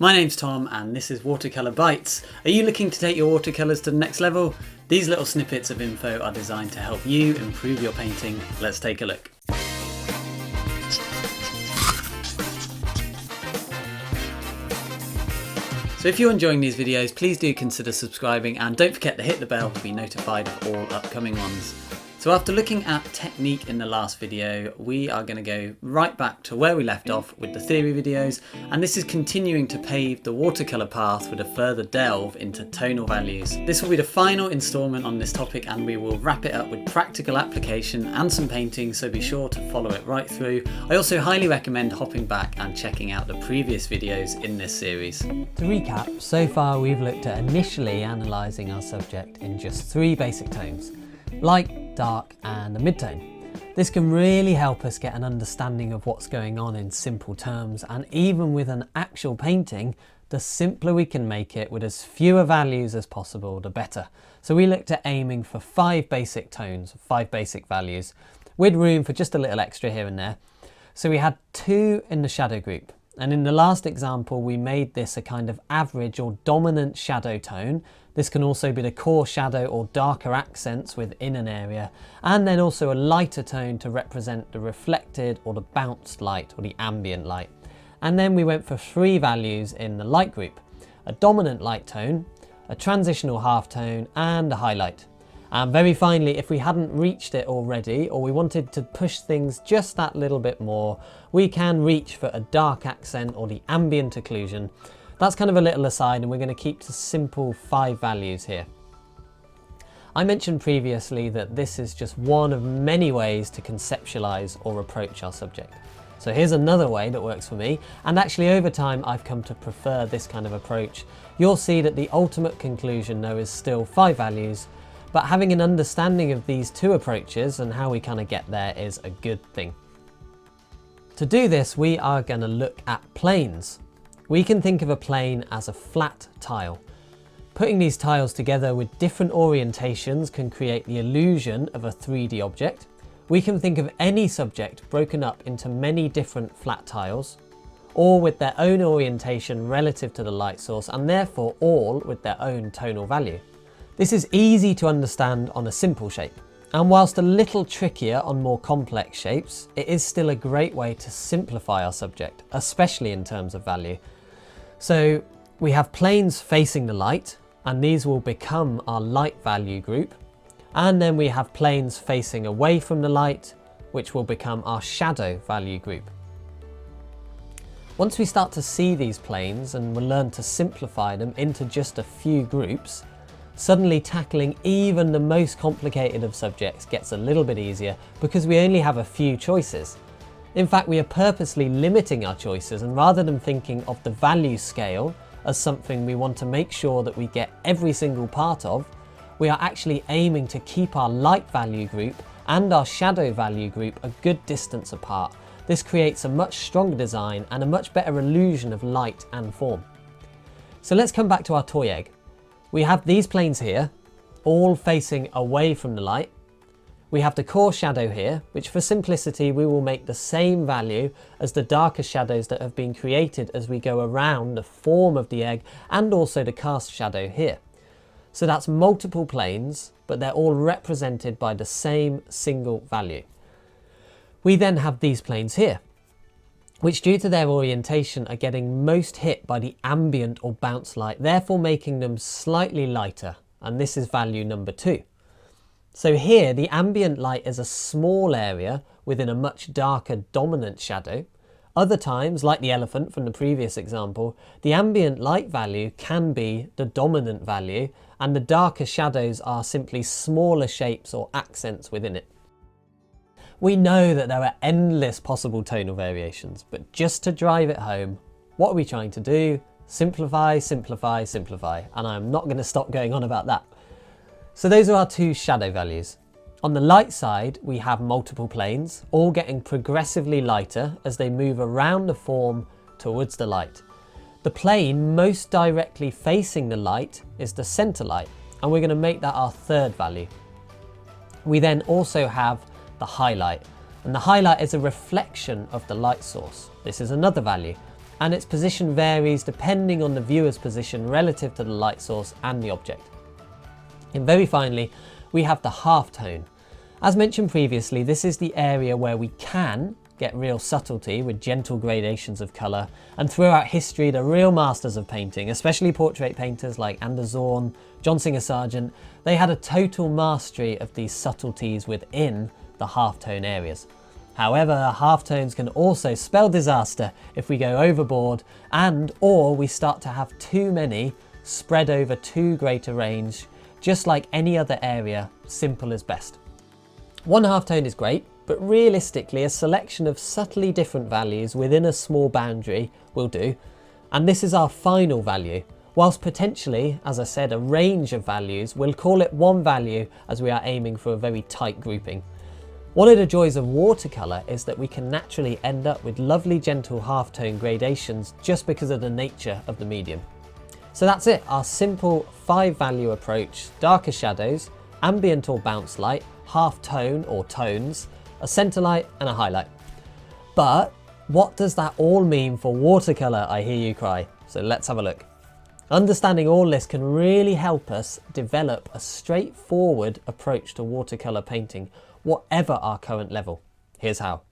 My name's Tom and this is Watercolour Bites. Are you looking to take your watercolours to the next level? These little snippets of info are designed to help you improve your painting. Let's take a look. So if you're enjoying these videos, please do consider subscribing and don't forget to hit the bell to be notified of all upcoming ones. So after looking at technique in the last video, we are going to go right back to where we left off with the theory videos, and this is continuing to pave the watercolour path with a further delve into tonal values. This will be the final instalment on this topic and we will wrap it up with practical application and some painting, so be sure to follow it right through. I also highly recommend hopping back and checking out the previous videos in this series. To recap, so far we've looked at initially analysing our subject in just 3 basic tones: light, dark and a mid-tone. This can really help us get an understanding of what's going on in simple terms, and even with an actual painting, the simpler we can make it with as fewer values as possible, the better. So we looked at aiming for 5 basic tones, 5 basic values, with room for just a little extra here and there. So we had 2 in the shadow group, and in the last example we made this a kind of average or dominant shadow tone. This can also be the core shadow or darker accents within an area, and then also a lighter tone to represent the reflected or the bounced light or the ambient light. And then we went for 3 values in the light group: a dominant light tone, a transitional half tone and a highlight. And very finally, if we hadn't reached it already or we wanted to push things just that little bit more, we can reach for a dark accent or the ambient occlusion. That's kind of a little aside, and we're going to keep to simple 5 values here. I mentioned previously that this is just one of many ways to conceptualize or approach our subject. So here's another way that works for me, and actually over time I've come to prefer this kind of approach. You'll see that the ultimate conclusion though is still 5 values, but having an understanding of these 2 approaches and how we kind of get there is a good thing. To do this, we are going to look at planes. We can think of a plane as a flat tile. Putting these tiles together with different orientations can create the illusion of a 3D object. We can think of any subject broken up into many different flat tiles, all with their own orientation relative to the light source, and therefore all with their own tonal value. This is easy to understand on a simple shape, and whilst a little trickier on more complex shapes, it is still a great way to simplify our subject, especially in terms of value. So we have planes facing the light, and these will become our light value group. And then we have planes facing away from the light, which will become our shadow value group. Once we start to see these planes and we'll learn to simplify them into just a few groups, suddenly tackling even the most complicated of subjects gets a little bit easier because we only have a few choices. In fact, we are purposely limiting our choices, and rather than thinking of the value scale as something we want to make sure that we get every single part of, we are actually aiming to keep our light value group and our shadow value group a good distance apart. This creates a much stronger design and a much better illusion of light and form. So let's come back to our toy egg. We have these planes here, all facing away from the light. We have the core shadow here, which for simplicity we will make the same value as the darker shadows that have been created as we go around the form of the egg, and also the cast shadow here. So that's multiple planes, but they're all represented by the same single value. We then have these planes here, which due to their orientation are getting most hit by the ambient or bounce light, therefore making them slightly lighter, and this is value number 2. So here the ambient light is a small area within a much darker dominant shadow. Other times, like the elephant from the previous example, the ambient light value can be the dominant value, and the darker shadows are simply smaller shapes or accents within it. We know that there are endless possible tonal variations, but just to drive it home, what are we trying to do? Simplify, simplify, simplify, and I'm not going to stop going on about that. So those are our 2 shadow values. On the light side, we have multiple planes, all getting progressively lighter as they move around the form towards the light. The plane most directly facing the light is the center light, and we're going to make that our 3rd value. We then also have the highlight, and the highlight is a reflection of the light source. This is another value, and its position varies depending on the viewer's position relative to the light source and the object. And very finally, we have the halftone. As mentioned previously, this is the area where we can get real subtlety with gentle gradations of colour, and throughout history the real masters of painting, especially portrait painters like Anders Zorn, John Singer Sargent, they had a total mastery of these subtleties within the halftone areas. However, halftones can also spell disaster if we go overboard or we start to have too many spread over too great a range. Just like any other area, simple is best. One halftone is great, but realistically a selection of subtly different values within a small boundary will do, and this is our final value. Whilst potentially, as I said, a range of values, we'll call it one value as we are aiming for a very tight grouping. One of the joys of watercolour is that we can naturally end up with lovely gentle halftone gradations just because of the nature of the medium. So that's it, our simple 5-value approach: darker shadows, ambient or bounce light, halftone or tones, a centre light and a highlight. But what does that all mean for watercolour, I hear you cry? So let's have a look. Understanding all this can really help us develop a straightforward approach to watercolour painting, whatever our current level. Here's how.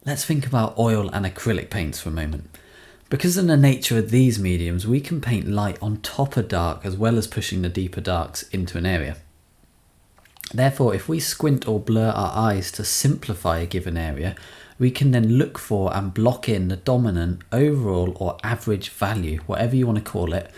Let's think about oil and acrylic paints for a moment. Because of the nature of these mediums, we can paint light on top of dark as well as pushing the deeper darks into an area. Therefore, if we squint or blur our eyes to simplify a given area, we can then look for and block in the dominant, overall or average value, whatever you want to call it.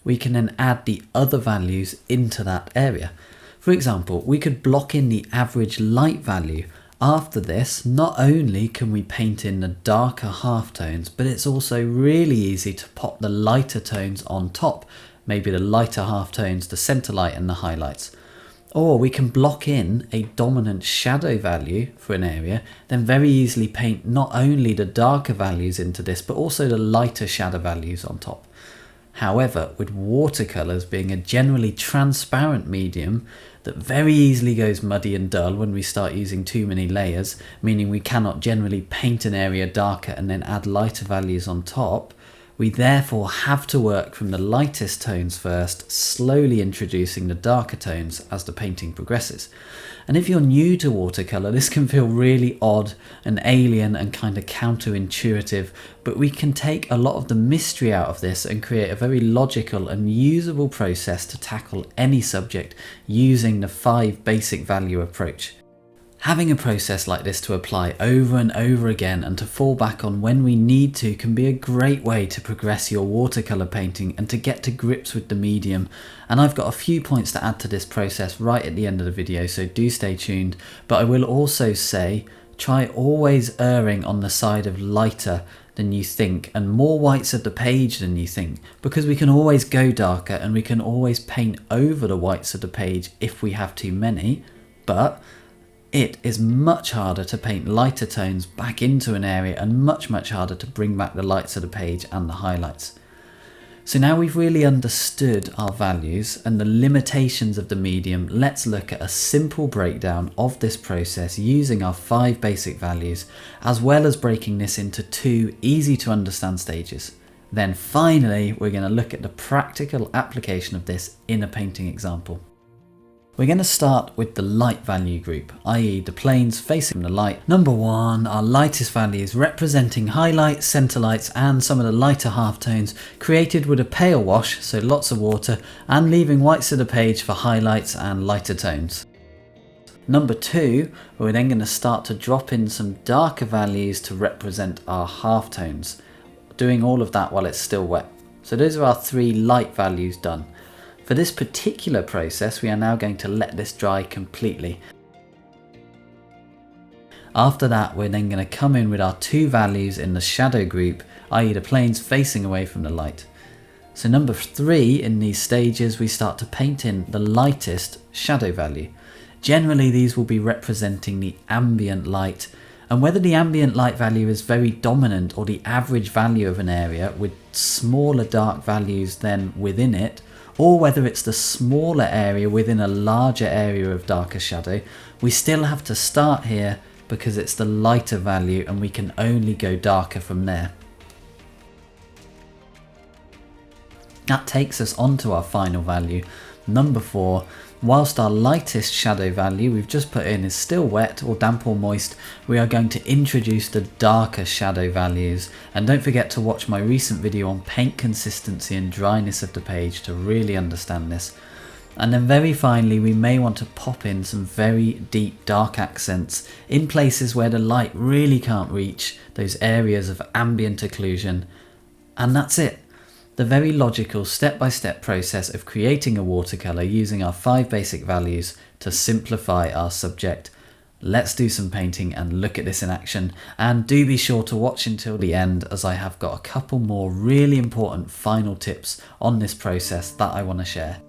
We can then add the other values into that area. For example, we could block in the average light value. After this, not only can we paint in the darker halftones, but it's also really easy to pop the lighter tones on top, maybe the lighter halftones, the centre light and the highlights. Or we can block in a dominant shadow value for an area, then very easily paint not only the darker values into this, but also the lighter shadow values on top. However, with watercolours being a generally transparent medium that very easily goes muddy and dull when we start using too many layers, meaning we cannot generally paint an area darker and then add lighter values on top, we therefore have to work from the lightest tones first, slowly introducing the darker tones as the painting progresses. And if you're new to watercolour, this can feel really odd and alien and kind of counterintuitive, but we can take a lot of the mystery out of this and create a very logical and usable process to tackle any subject using the 5 basic value approach. Having a process like this to apply over and over again and to fall back on when we need to can be a great way to progress your watercolour painting and to get to grips with the medium. And I've got a few points to add to this process right at the end of the video, so do stay tuned. But I will also say, try always erring on the side of lighter than you think and more whites of the page than you think, because we can always go darker and we can always paint over the whites of the page if we have too many. But it is much harder to paint lighter tones back into an area and much harder to bring back the lights of the page and the highlights. So now we've really understood our values and the limitations of the medium, let's look at a simple breakdown of this process using our 5 basic values, as well as breaking this into 2 easy to understand stages. Then finally, we're going to look at the practical application of this in a painting example. We're going to start with the light value group, i.e. the planes facing the light. Number 1, our lightest values representing highlights, centre lights and some of the lighter halftones created with a pale wash, so lots of water, and leaving whites of the page for highlights and lighter tones. Number 2, we're then going to start to drop in some darker values to represent our halftones, doing all of that while it's still wet. So those are our 3 light values done. For this particular process, we are now going to let this dry completely. After that, we're then going to come in with our 2 values in the shadow group, i.e. the planes facing away from the light. So number 3 in these stages, we start to paint in the lightest shadow value. Generally, these will be representing the ambient light, and whether the ambient light value is very dominant or the average value of an area with smaller dark values than within it, or whether it's the smaller area within a larger area of darker shadow, we still have to start here because it's the lighter value and we can only go darker from there. That takes us on to our final value, number 4. Whilst our lightest shadow value we've just put in is still wet or damp or moist, we are going to introduce the darker shadow values. And don't forget to watch my recent video on paint consistency and dryness of the page to really understand this. And then very finally, we may want to pop in some very deep dark accents in places where the light really can't reach, those areas of ambient occlusion. And that's it. The very logical step-by-step process of creating a watercolour using our 5 basic values to simplify our subject. Let's do some painting and look at this in action, and do be sure to watch until the end, as I have got a couple more really important final tips on this process that I want to share.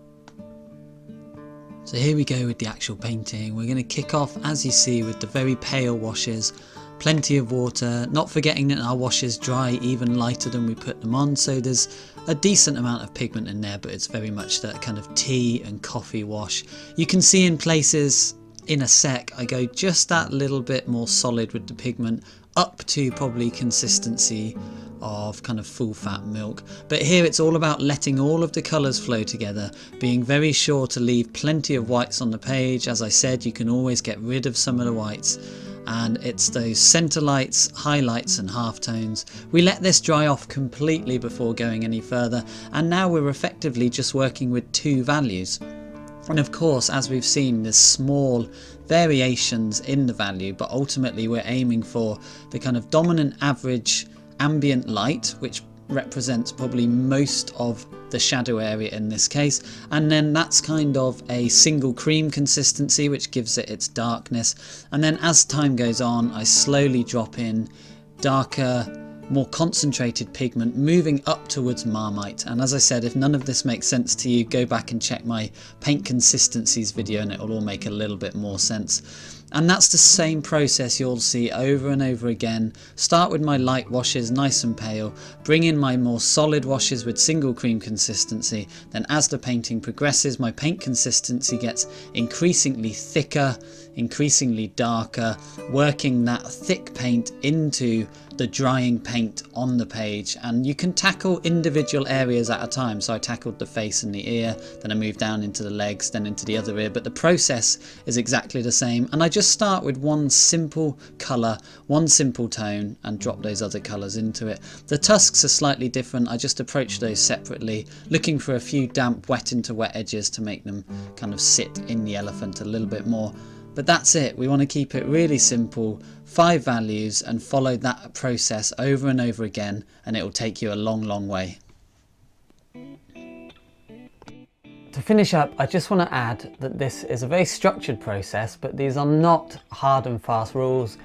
So here we go with the actual painting. We're going to kick off, as you see, with the very pale washes. Plenty of water, not forgetting that our washes dry even lighter than we put them on, so there's a decent amount of pigment in there, but it's very much that kind of tea and coffee wash. You can see in places in a sec I go just that little bit more solid with the pigment, up to probably consistency of kind of full fat milk. But here it's all about letting all of the colours flow together, being very sure to leave plenty of whites on the page. As I said, you can always get rid of some of the whites, and it's those centre lights, highlights and halftones. We let this dry off completely before going any further, and now we're effectively just working with 2 values. And of course, as we've seen, there's small variations in the value, but ultimately we're aiming for the kind of dominant average ambient light, which represents probably most of the shadow area in this case, and then that's kind of a single cream consistency which gives it its darkness. And then as time goes on, I slowly drop in darker, more concentrated pigment, moving up towards Marmite. And as I said, if none of this makes sense to you, go back and check my paint consistencies video and it will all make a little bit more sense. And that's the same process you'll see over and over again. Start with my light washes, nice and pale, bring in my more solid washes with single cream consistency. Then as the painting progresses, my paint consistency gets increasingly thicker, increasingly darker, working that thick paint into the drying paint on the page. And you can tackle individual areas at a time. So I tackled the face and the ear, then I moved down into the legs, then into the other ear, but the process is exactly the same. And I just start with one simple colour, one simple tone, and drop those other colours into it. The tusks are slightly different. I just approach those separately, looking for a few damp wet into wet edges to make them kind of sit in the elephant a little bit more. But that's it. We want to keep it really simple, 5 values, and follow that process over and over again, and it will take you a long, long way. To finish up, I just want to add that this is a very structured process, but these are not hard and fast rules.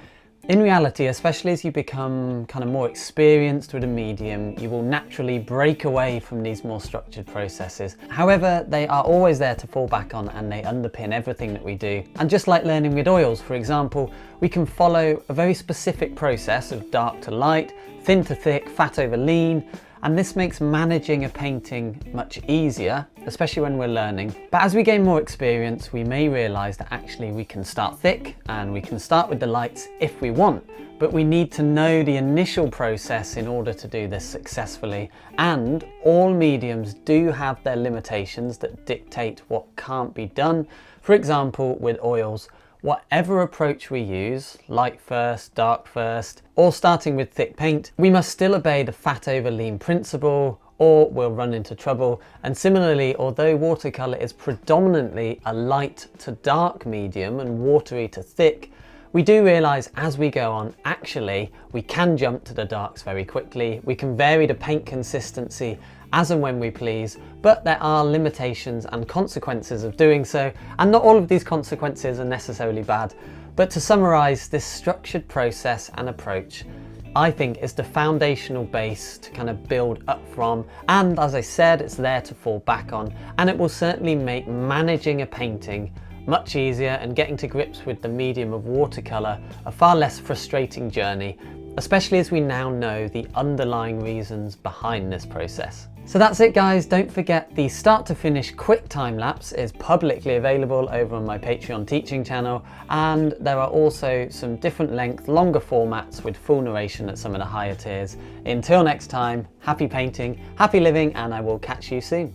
In reality, especially as you become kind of more experienced with a medium, you will naturally break away from these more structured processes. However, they are always there to fall back on, and they underpin everything that we do. And just like learning with oils, for example, we can follow a very specific process of dark to light, thin to thick, fat over lean, and this makes managing a painting much easier, especially when we're learning. But as we gain more experience, we may realise that actually we can start thick and we can start with the lights if we want, but we need to know the initial process in order to do this successfully. And all mediums do have their limitations that dictate what can't be done. For example, with oils, whatever approach we use, light first, dark first, or starting with thick paint, we must still obey the fat over lean principle, or we'll run into trouble. And similarly, although watercolour is predominantly a light to dark medium and watery to thick, we do realise as we go on, actually, we can jump to the darks very quickly. We can vary the paint consistency as and when we please, but there are limitations and consequences of doing so, and not all of these consequences are necessarily bad. But to summarise, this structured process and approach, I think, is the foundational base to kind of build up from, and as I said, it's there to fall back on, and it will certainly make managing a painting much easier and getting to grips with the medium of watercolour a far less frustrating journey especially as we now know the underlying reasons behind this process. So that's it guys, don't forget the start to finish quick time lapse is publicly available over on my Patreon teaching channel, and there are also some different length, longer formats with full narration at some of the higher tiers. Until next time, happy painting, happy living, and I will catch you soon.